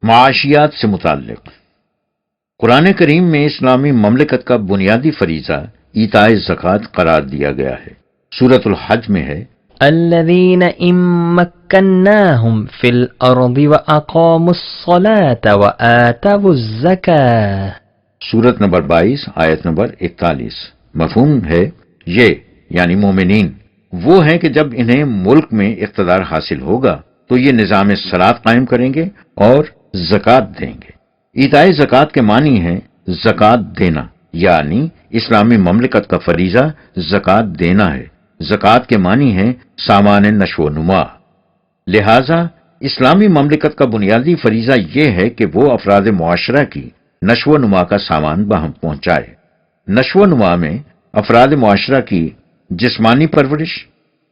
معاشیات سے متعلق قرآن کریم میں اسلامی مملکت کا بنیادی فریضہ ایتائے زکوٰۃ قرار دیا گیا ہے۔ سورۃ الحج میں ہے الذین ان مکناہم فی الارض واقاموا الصلاة وآتوا الزکاة۔ سورت نمبر 22 آیت نمبر 41۔ مفہوم ہے یہ یعنی مومنین وہ ہیں کہ جب انہیں ملک میں اقتدار حاصل ہوگا تو یہ نظام صلاۃ قائم کریں گے اور زکوٰۃ دیں گے۔ ایتائے زکوٰۃ کے معنی ہے زکوٰۃ دینا، یعنی اسلامی مملکت کا فریضہ زکوٰۃ دینا ہے۔ زکوٰۃ کے معنی ہے سامان نشو و نما۔ لہذا اسلامی مملکت کا بنیادی فریضہ یہ ہے کہ وہ افراد معاشرہ کی نشو و نما کا سامان باہم پہنچائے۔ نشو و نما میں افراد معاشرہ کی جسمانی پرورش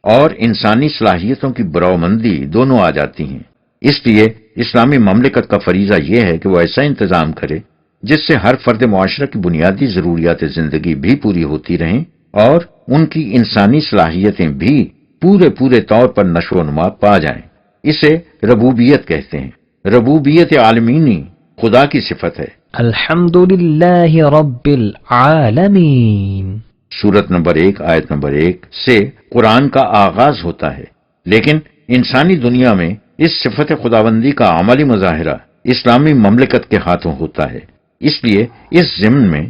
اور انسانی صلاحیتوں کی برومندی دونوں آ جاتی ہیں۔ اس لیے اسلامی مملکت کا فریضہ یہ ہے کہ وہ ایسا انتظام کرے جس سے ہر فرد معاشرہ کی بنیادی ضروریات زندگی بھی پوری ہوتی رہیں اور ان کی انسانی صلاحیتیں بھی پورے طور پر نشو و نما پا جائیں۔ اسے ربوبیت کہتے ہیں۔ ربوبیت عالمینی خدا کی صفت ہے۔ الحمد للہ رب العالمین۔ سورت نمبر 1 آیت نمبر 1 سے قرآن کا آغاز ہوتا ہے، لیکن انسانی دنیا میں اس صفت خداوندی کا عملی مظاہرہ اسلامی مملکت کے ہاتھوں ہوتا ہے۔ اس لیے اس ضمن میں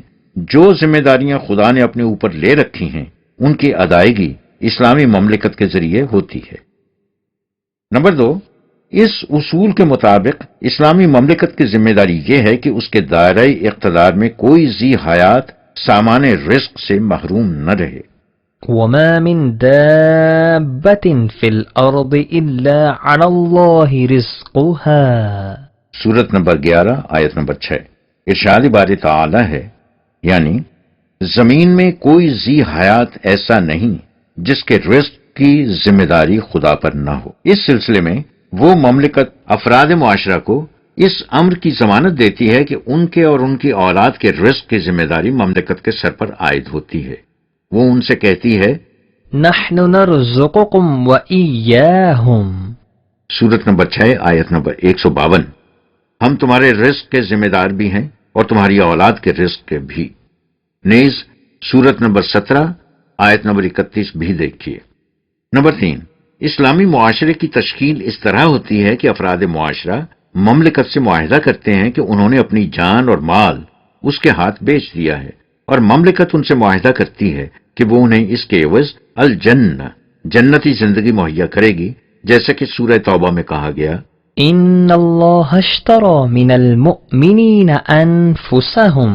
جو ذمہ داریاں خدا نے اپنے اوپر لے رکھی ہیں ان کی ادائیگی اسلامی مملکت کے ذریعے ہوتی ہے۔ نمبر 2، اس اصول کے مطابق اسلامی مملکت کی ذمہ داری یہ ہے کہ اس کے دائرہ اقتدار میں کوئی ذی حیات سامان رزق سے محروم نہ رہے۔ وما من دابت فی الارض الا علی اللہ رزقها۔ سورت نمبر 11 آیت نمبر 6۔ ارشاد باری تعالی ہے، یعنی زمین میں کوئی ذی حیات ایسا نہیں جس کے رزق کی ذمہ داری خدا پر نہ ہو۔ اس سلسلے میں وہ مملکت افراد معاشرہ کو اس امر کی ضمانت دیتی ہے کہ ان کے اور ان کی اولاد کے رزق کی ذمہ داری مملکت کے سر پر عائد ہوتی ہے۔ وہ ان سے کہتی ہے نحن نرزقکم وإیاہم۔ سورت نمبر 6 آیت نمبر 152۔ ہم تمہارے رزق کے ذمہ دار بھی ہیں اور تمہاری اولاد کے رزق کے بھی۔ نیز سورت نمبر 17 آیت نمبر 31 بھی دیکھیے۔ نمبر 3، اسلامی معاشرے کی تشکیل اس طرح ہوتی ہے کہ افراد معاشرہ مملکت سے معاہدہ کرتے ہیں کہ انہوں نے اپنی جان اور مال اس کے ہاتھ بیچ دیا ہے، اور مملکت ان سے معاہدہ کرتی ہے کہ وہ انہیں اس کے عوض الجنہ جنتی زندگی مہیا کرے گی، جیسا کہ سورہ توبہ میں کہا گیا ان اللہ اشترى من المؤمنین انفسهم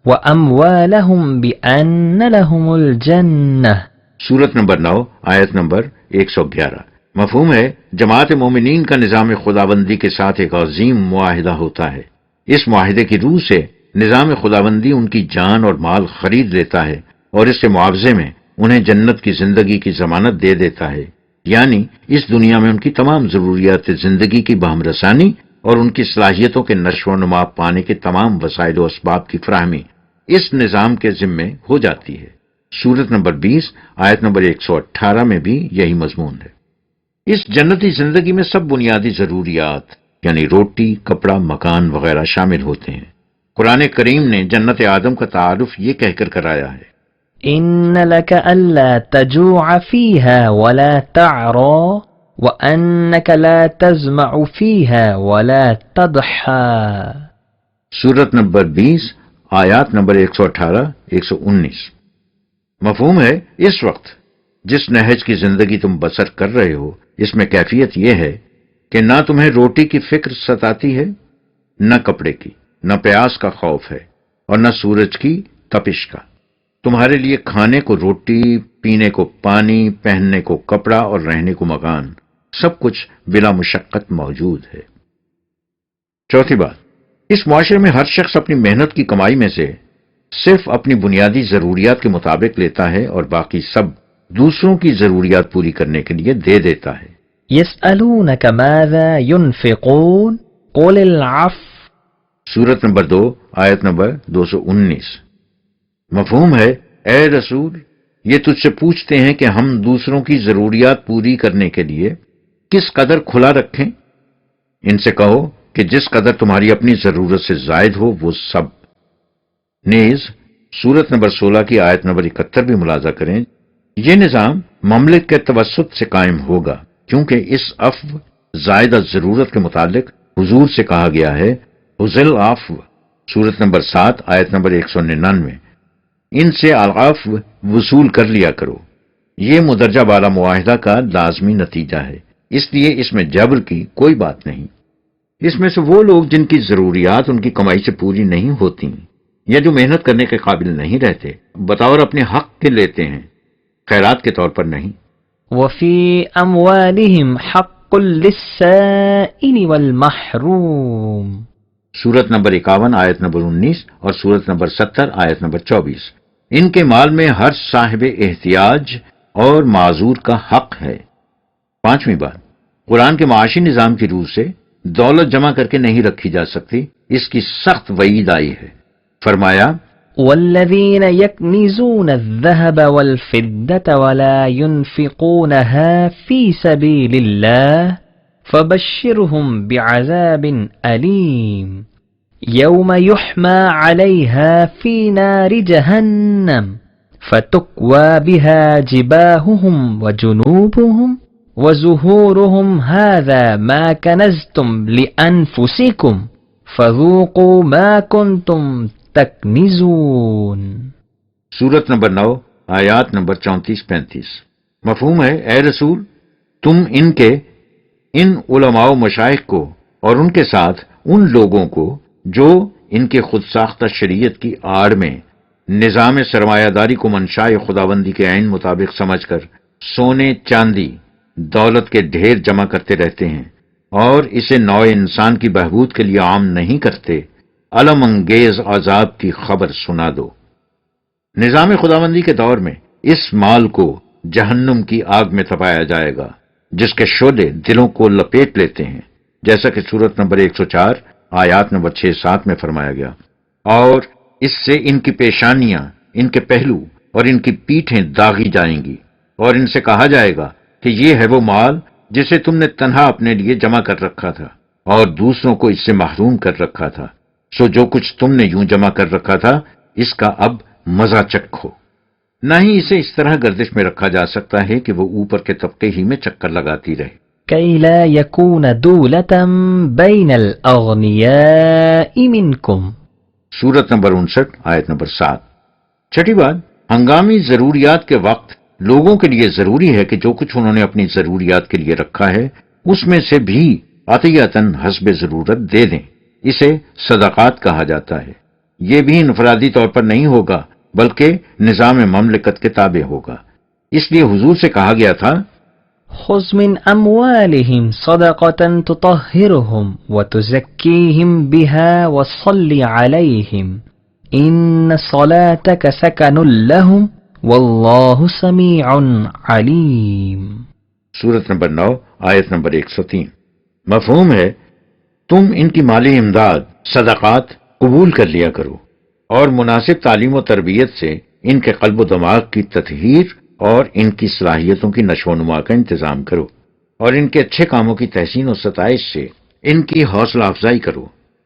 واموالهم بان لهم الجنہ۔ سورت نمبر 9 آیت نمبر 111۔ مفہوم ہے جماعت مومنین کا نظام خداوندی کے ساتھ ایک عظیم معاہدہ ہوتا ہے۔ اس معاہدے کی روح سے نظام خداوندی ان کی جان اور مال خرید لیتا ہے اور اس کے معاوضے میں انہیں جنت کی زندگی کی ضمانت دے دیتا ہے، یعنی اس دنیا میں ان کی تمام ضروریات زندگی کی بہم رسانی اور ان کی صلاحیتوں کے نشو و نما پانے کے تمام وسائل و اسباب کی فراہمی اس نظام کے ذمے ہو جاتی ہے۔ سورت نمبر 20 آیت نمبر 118 میں بھی یہی مضمون ہے۔ اس جنتی زندگی میں سب بنیادی ضروریات یعنی روٹی، کپڑا، مکان وغیرہ شامل ہوتے ہیں۔ قرآن کریم نے جنت آدم کا تعارف یہ کہہ کر کرایا ہے ان لك الا تجوع فيها ولا تعرى وانك لا تزمع فيها ولا تضحى۔ سورت نمبر 20 آیات نمبر 118 119۔ مفہوم ہے اس وقت جس نہج کی زندگی تم بسر کر رہے ہو اس میں کیفیت یہ ہے کہ نہ تمہیں روٹی کی فکر ستاتی ہے، نہ کپڑے کی، نہ پیاس کا خوف ہے اور نہ سورج کی تپش کا۔ تمہارے لیے کھانے کو روٹی، پینے کو پانی، پہننے کو کپڑا اور رہنے کو مکان، سب کچھ بلا مشقت موجود ہے۔ چوتھی بات، اس معاشرے میں ہر شخص اپنی محنت کی کمائی میں سے صرف اپنی بنیادی ضروریات کے مطابق لیتا ہے اور باقی سب دوسروں کی ضروریات پوری کرنے کے لیے دے دیتا ہے۔ یسألونک ماذا ينفقون قل العفو۔ سورت نمبر 2 آیت نمبر 219۔ مفہوم ہے اے رسول یہ تجھ سے پوچھتے ہیں کہ ہم دوسروں کی ضروریات پوری کرنے کے لیے کس قدر کھلا رکھیں۔ ان سے کہو کہ جس قدر تمہاری اپنی ضرورت سے زائد ہو وہ سب۔ نیز سورت نمبر 16 کی آیت نمبر 71 بھی ملاحظہ کریں، یہ نظام مملک کے توسط سے قائم ہوگا، کیونکہ اس عفو زائدہ ضرورت کے متعلق حضور سے کہا گیا ہے، حُذِل عفو، سورت نمبر 7 آیت نمبر 199، ان سے العفو وصول کر لیا کرو۔ یہ مدرجہ بالا معاہدہ کا لازمی نتیجہ ہے، اس لیے اس میں جبر کی کوئی بات نہیں۔ اس میں سے وہ لوگ جن کی ضروریات ان کی کمائی سے پوری نہیں ہوتی یا جو محنت کرنے کے قابل نہیں رہتے، بطور اپنے حق کے لیتے ہیں، خیرات کے طور پر نہیں۔ وفي أموالهم حق للسائل والمحروم، سورت نمبر 51 آیت نمبر 19 اور سورت نمبر 70 آیت نمبر 24، ان کے مال میں ہر صاحب احتیاج اور معذور کا حق ہے۔ پانچویں بات، قرآن کے معاشی نظام کی روح سے دولت جمع کر کے نہیں رکھی جا سکتی، اس کی سخت وعید آئی ہے۔ فرمایا، والذين يكنزون الذهب والفضة ولا ينفقونها في سبيل الله فبشرهم بعذاب أليم يوم يحمى عليها في نار جهنم فتكوى بها جباههم وجنوبهم وزهورهم هذا ما كنزتم لأنفسكم فذوقوا ما كنتم تکنزون۔ سورت نمبر 9 آیات نمبر 34-35۔ مفہوم ہے، اے رسول، تم ان علماء و مشائخ کو اور ان کے ساتھ ان لوگوں کو جو ان کے خود ساختہ شریعت کی آڑ میں نظام سرمایہ داری کو منشاء خداوندی کے عین مطابق سمجھ کر سونے چاندی دولت کے ڈھیر جمع کرتے رہتے ہیں اور اسے نوع انسان کی بہبود کے لیے عام نہیں کرتے، علم انگیز عذاب کی خبر سنا دو۔ نظام خداوندی کے دور میں اس مال کو جہنم کی آگ میں تپایا جائے گا، جس کے شعلے دلوں کو لپیٹ لیتے ہیں، جیسا کہ سورت نمبر 104 آیات نمبر 6-7 میں فرمایا گیا، اور اس سے ان کی پیشانیاں، ان کے پہلو اور ان کی پیٹھیں داغی جائیں گی، اور ان سے کہا جائے گا کہ یہ ہے وہ مال جسے تم نے تنہا اپنے لیے جمع کر رکھا تھا اور دوسروں کو اس سے محروم کر رکھا تھا، سو جو کچھ تم نے یوں جمع کر رکھا تھا اس کا اب مزہ چکھو۔ نہ ہی اسے اس طرح گردش میں رکھا جا سکتا ہے کہ وہ اوپر کے طبقے ہی میں چکر لگاتی رہے۔ كي لا يكون دولة بين الأغنياء منكم، سورت نمبر 59 آیت نمبر 7۔ چھٹی بات، ہنگامی ضروریات کے وقت لوگوں کے لیے ضروری ہے کہ جو کچھ انہوں نے اپنی ضروریات کے لیے رکھا ہے اس میں سے بھی عطیتاً حسب ضرورت دے دیں، اسے صدقات کہا جاتا ہے۔ یہ بھی انفرادی طور پر نہیں ہوگا بلکہ نظام مملکت کے تابع ہوگا، اس لیے حضور سے کہا گیا تھا، خذ من أموالهم صدقة تطهرهم وتزكيهم بها وصل عليهم إن صلاتك سكن لهم والله سميع عليم۔ سورت نمبر 9 آیت نمبر 103۔ مفہوم ہے، تم ان کی مالی امداد صدقات قبول کر لیا کرو اور مناسب تعلیم و تربیت سے ان کے قلب و دماغ کی تطہیر اور ان کی صلاحیتوں کی نشو و نما کا انتظام کرو، اور ان کے اچھے کاموں کی تحسین و ستائش سے ان کی حوصلہ افزائی کرو،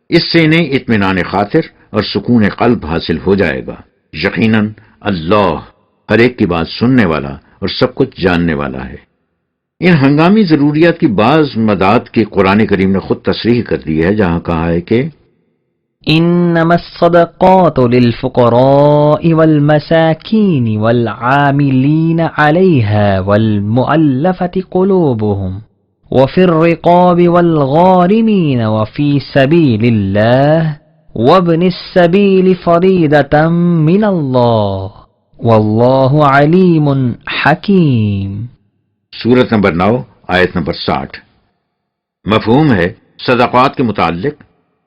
اس سے انہیں اطمینان خاطر اور سکون قلب حاصل ہو جائے گا۔ یقیناً اللہ ہر ایک کی بات سننے والا اور سب کچھ جاننے والا ہے۔ ان ہنگامی ضروریات کی بعض مداد کی قرآن کریم نے خود تصریح کر دی ہے، جہاں کہا ہے کہ إنما الصدقات للفقراء والمساكين والعاملين عليها والمؤلفة قلوبهم وفي الرقاب والغارمين وفي سبيل الله وابن السبيل فريضة من الله والله عليم حكيم۔ سورت نمبر 9 آیت نمبر 60۔ مفہوم ہے، صدقات کے متعلق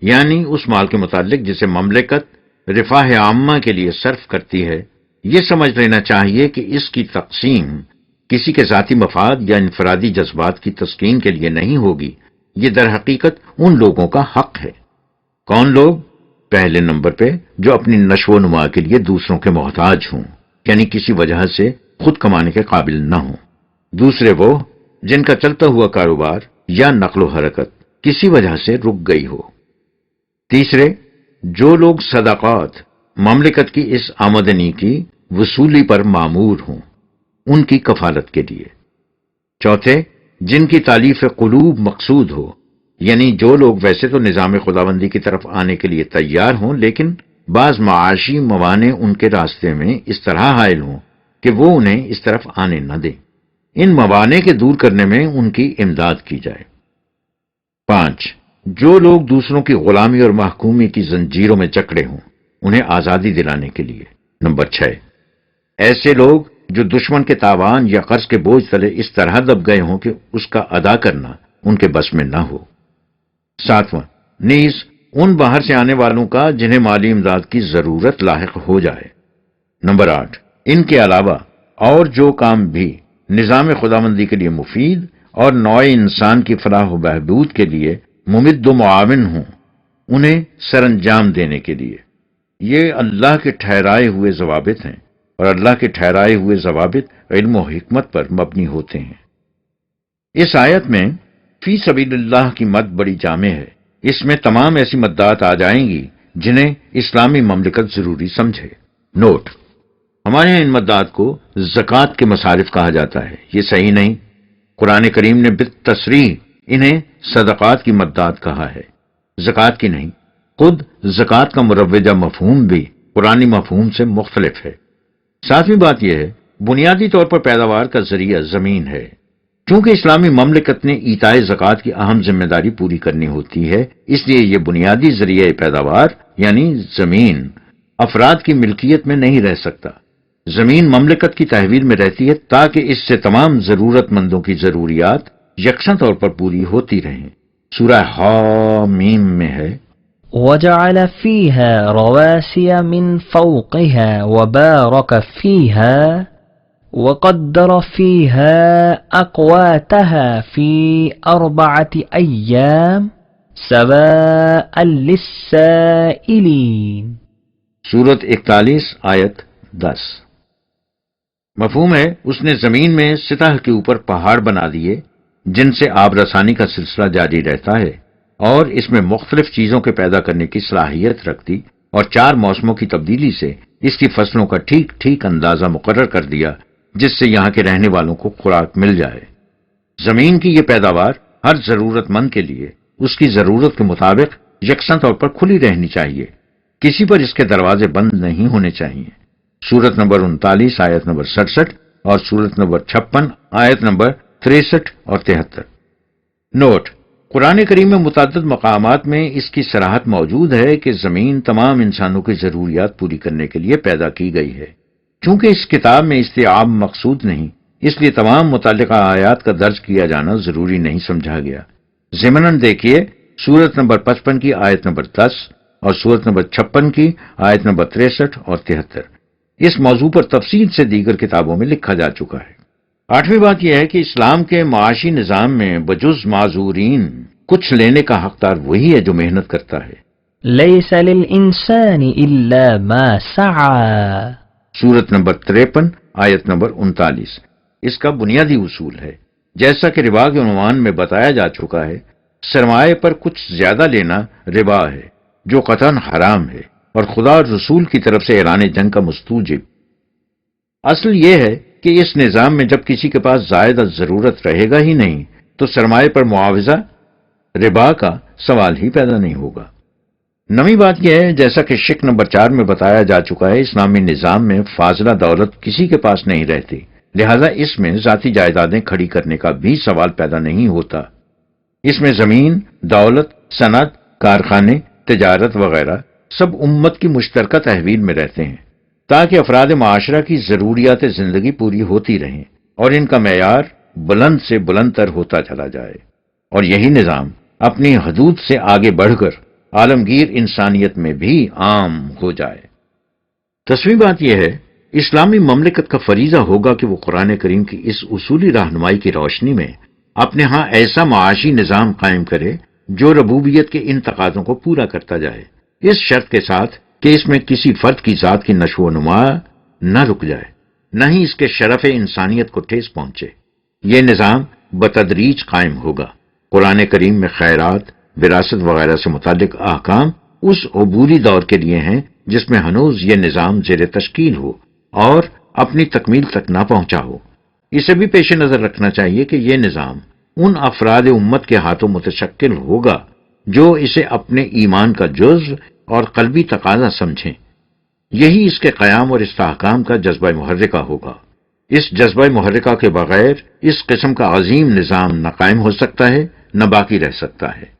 یعنی اس مال کے متعلق جسے مملکت رفاہ عامہ کے لیے صرف کرتی ہے، یہ سمجھ لینا چاہیے کہ اس کی تقسیم کسی کے ذاتی مفاد یا انفرادی جذبات کی تسکین کے لیے نہیں ہوگی، یہ در حقیقت ان لوگوں کا حق ہے۔ کون لوگ؟ پہلے نمبر پہ جو اپنی نشو و نما کے لیے دوسروں کے محتاج ہوں، یعنی کسی وجہ سے خود کمانے کے قابل نہ ہوں۔ دوسرے وہ جن کا چلتا ہوا کاروبار یا نقل و حرکت کسی وجہ سے رک گئی ہو۔ تیسرے، جو لوگ صدقات مملکت کی اس آمدنی کی وصولی پر مامور ہوں ان کی کفالت کے لیے۔ چوتھے، جن کی تالیف قلوب مقصود ہو، یعنی جو لوگ ویسے تو نظام خداوندی کی طرف آنے کے لیے تیار ہوں لیکن بعض معاشی موانع ان کے راستے میں اس طرح حائل ہوں کہ وہ انہیں اس طرف آنے نہ دیں، ان موانع کے دور کرنے میں ان کی امداد کی جائے۔ 5، جو لوگ دوسروں کی غلامی اور محکومی کی زنجیروں میں جکڑے ہوں انہیں آزادی دلانے کے لیے۔ نمبر 6، ایسے لوگ جو دشمن کے تاوان یا قرض کے بوجھ تلے اس طرح دب گئے ہوں کہ اس کا ادا کرنا ان کے بس میں نہ ہو۔ 7واں، نیز ان باہر سے آنے والوں کا جنہیں مالی امداد کی ضرورت لاحق ہو جائے۔ نمبر 8، ان کے علاوہ اور جو کام بھی نظام خداوندی کے لیے مفید اور نوع انسان کی فلاح و بہبود کے لیے ممد و معاون ہوں انہیں سر انجام دینے کے لیے۔ یہ اللہ کے ٹھہرائے ہوئے ضوابط ہیں اور اللہ کے ٹھہرائے ہوئے ضوابط علم و حکمت پر مبنی ہوتے ہیں۔ اس آیت میں فی سبیل اللہ کی مد بڑی جامع ہے۔ اس میں تمام ایسی مدات آ جائیں گی جنہیں اسلامی مملکت ضروری سمجھے۔ نوٹ: ہمارے یہاں ان مدات کو زکوٰۃ کے مصارف کہا جاتا ہے، یہ صحیح نہیں۔ قرآن کریم نے بالتصریح انہیں صدقات کی مدات کہا ہے، زکوٰۃ کی نہیں۔ خود زکوٰۃ کا مروجہ مفہوم بھی قرآنی مفہوم سے مختلف ہے۔ 7ویں بات یہ ہے، بنیادی طور پر پیداوار کا ذریعہ زمین ہے۔ چونکہ اسلامی مملکت نے ایتائے زکوٰۃ کی اہم ذمہ داری پوری کرنی ہوتی ہے، اس لیے یہ بنیادی ذریعہ پیداوار یعنی زمین افراد کی ملکیت میں نہیں رہ سکتا۔ زمین مملکت کی تحویل میں رہتی ہے تاکہ اس سے تمام ضرورت مندوں کی ضروریات یکساں طور پر پوری ہوتی رہیں۔ سورہ حامیم میں ہے، وجعل فيها رواسي من فوقها وبارك فيها وقدر فيها أقواتها في 4 أيام سواء للسائلين۔ سورت 41 آیت 10۔ مفہوم ہے اس نے زمین میں سطح کے اوپر پہاڑ بنا دیے جن سے آب رسانی کا سلسلہ جاری رہتا ہے، اور اس میں مختلف چیزوں کے پیدا کرنے کی صلاحیت رکھ دی، اور 4 موسموں کی تبدیلی سے اس کی فصلوں کا ٹھیک ٹھیک اندازہ مقرر کر دیا جس سے یہاں کے رہنے والوں کو خوراک مل جائے۔ زمین کی یہ پیداوار ہر ضرورت مند کے لیے اس کی ضرورت کے مطابق یکساں طور پر کھلی رہنی چاہیے، کسی پر اس کے دروازے بند نہیں ہونے چاہیے۔ سورت نمبر 39 آیت نمبر 67 اور سورت نمبر 56 آیت نمبر 63 اور 73۔ نوٹ: قرآن کریم میں متعدد مقامات میں اس کی صراحت موجود ہے کہ زمین تمام انسانوں کی ضروریات پوری کرنے کے لیے پیدا کی گئی ہے۔ چونکہ اس کتاب میں استیعاب مقصود نہیں، اس لیے تمام متعلقہ آیات کا درج کیا جانا ضروری نہیں سمجھا گیا۔ ضمناً دیکھیے سورت نمبر 55 کی آیت نمبر 10 اور سورت نمبر 56 کی آیت نمبر 63 اور 73۔ اس موضوع پر تفصیل سے دیگر کتابوں میں لکھا جا چکا ہے۔ 8ویں بات یہ ہے کہ اسلام کے معاشی نظام میں بجز معذورین کچھ لینے کا حقدار وہی ہے جو محنت کرتا ہے۔ ليس للإنسان إلا ما سعى۔ سورت نمبر 53 آیت نمبر 39۔ اس کا بنیادی اصول ہے، جیسا کہ ربا کے عنوان میں بتایا جا چکا ہے، سرمایہ پر کچھ زیادہ لینا ربا ہے جو قطعاً حرام ہے اور خدا اور رسول کی طرف سے اعلان جنگ کا مستوجب۔ اصل یہ ہے کہ اس نظام میں جب کسی کے پاس زائد ضرورت رہے گا ہی نہیں تو سرمایہ پر معاوضہ ربا کا سوال ہی پیدا نہیں ہوگا۔ 9ویں بات یہ ہے، جیسا کہ شق نمبر 4 میں بتایا جا چکا ہے، اسلامی نظام میں فاضلہ دولت کسی کے پاس نہیں رہتی، لہذا اس میں ذاتی جائیدادیں کھڑی کرنے کا بھی سوال پیدا نہیں ہوتا۔ اس میں زمین، دولت، صنعت، کارخانے، تجارت وغیرہ سب امت کی مشترکہ تحویل میں رہتے ہیں تاکہ افراد معاشرہ کی ضروریات زندگی پوری ہوتی رہیں اور ان کا معیار بلند سے بلند تر ہوتا چلا جائے، اور یہی نظام اپنی حدود سے آگے بڑھ کر عالمگیر انسانیت میں بھی عام ہو جائے۔ 10ویں بات یہ ہے، اسلامی مملکت کا فریضہ ہوگا کہ وہ قرآن کریم کی اس اصولی رہنمائی کی روشنی میں اپنے ہاں ایسا معاشی نظام قائم کرے جو ربوبیت کے ان تقاضوں کو پورا کرتا جائے، اس شرط کے ساتھ کہ اس میں کسی فرد کی ذات کی نشو و نما نہ رک جائے، نہ ہی اس کے شرف انسانیت کو ٹھیس پہنچے۔ یہ نظام بتدریج قائم ہوگا، قرآن کریم میں خیرات، وراثت وغیرہ سے متعلق احکام اس عبوری دور کے لیے ہیں جس میں ہنوز یہ نظام زیر تشکیل ہو اور اپنی تکمیل تک نہ پہنچا ہو۔ اسے بھی پیش نظر رکھنا چاہیے کہ یہ نظام ان افراد امت کے ہاتھوں متشکل ہوگا جو اسے اپنے ایمان کا جزو اور قلبی تقاضا سمجھیں۔ یہی اس کے قیام اور استحکام کا جذبہ محرکہ ہوگا۔ اس جذبہ محرکہ کے بغیر اس قسم کا عظیم نظام نہ قائم ہو سکتا ہے، نہ باقی رہ سکتا ہے۔